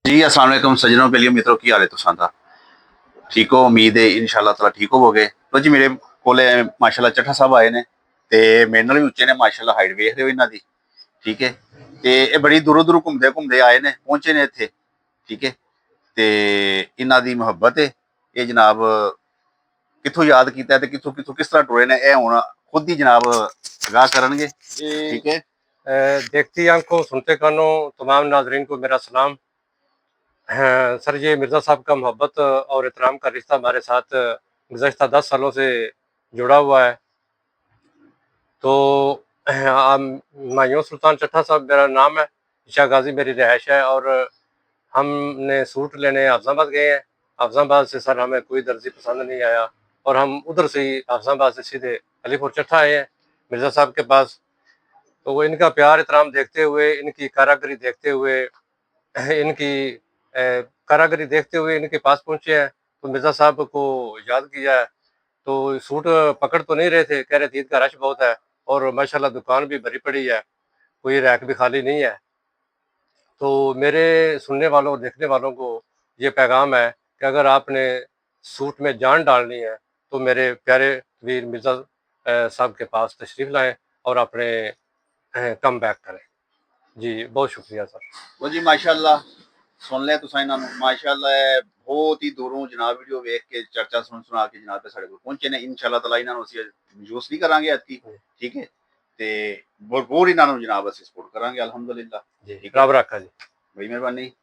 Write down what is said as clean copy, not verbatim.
जी अस्सलाम वालेकुम सज्जनों पहले मित्रों की हाल है तुसां दा ठीक हो उम्मीद है इंशाल्लाह ताला ठीक होवोगे। तो जी मेरे कोले माशाल्लाह चट्ठा साहब आए ने ते मेरे नाल भी उच्चे ने माशाल्लाह हाइट वेख रहे हो इन्हां दी ठीक है। ते ये बड़ी दूरों दूरों घूमदे घूमदे आए ने पहुंचे ने इत्थे ठीक है। ते इन्हां दी मुहब्बत है ये जनाब कित्थों याद कीता ते कित्थों कित्थों किस तरह टुरे ने ये हुण खुद ही जनाब आगाह करनगे जी। ठीक है। देखती आंखों सुनते कानों तमाम नाजरीन को मेरा सलाम। हाँ, सर ये मिर्ज़ा साहब का मोहब्बत और एहतराम का रिश्ता हमारे साथ गुज़श्ता 10 सालों से जुड़ा हुआ है। तो मायूं सुल्तान चट्ठा साहब मेरा नाम है, शाह गाज़ी मेरी रिहाइश है और हमने सूट लेने हाफ़िज़ाबाद गए हैं। हाफ़िज़ाबाद से सर हमें कोई दर्जी पसंद नहीं आया और हम उधर से ही हाफ़िज़ाबाद से सीधे अलीपुर चट्ठा आए हैं मिर्ज़ा साहब के पास। तो वो इनका प्यार एहतराम देखते हुए, इनकी कारागरी देखते हुए, इनकी कारागरी देखते हुए इनके पास पहुँचे हैं। तो मिर्ज़ा साहब को याद किया है, तो सूट पकड़ तो नहीं रहे थे, कह रहे थे ईद का रश बहुत है और माशाल्लाह दुकान भी भरी पड़ी है, कोई रैक भी खाली नहीं है। तो मेरे सुनने वालों और देखने वालों को ये पैगाम है कि अगर आपने सूट में जान डालनी है, तो मेरे प्यारे वीर मिर्ज़ा साहब के पास तशरीफ़ लाएँ और अपने कमबैक करें। जी, बहुत शुक्रिया सर। वो जी माशाल्लाह सुन लिया तुसां इन्हां नूं माशाल्लाह बहुत ही दूरों जनाब वीडियो वेख के चर्चा सुन सुना के जनाब ते साढ़े कोल पहुंचे ने इंशाल्लाह ताला इन्हां नूं असीं यूज़ भी करांगे ऐतकी जी, ठीक है। ते भरपूर इन्हां नूं जनाब असीं सपोर्ट करांगे अल्हम्दुलिल्लाह जी, ठीक है। रब राखा जी। बड़ी मेहरबानी।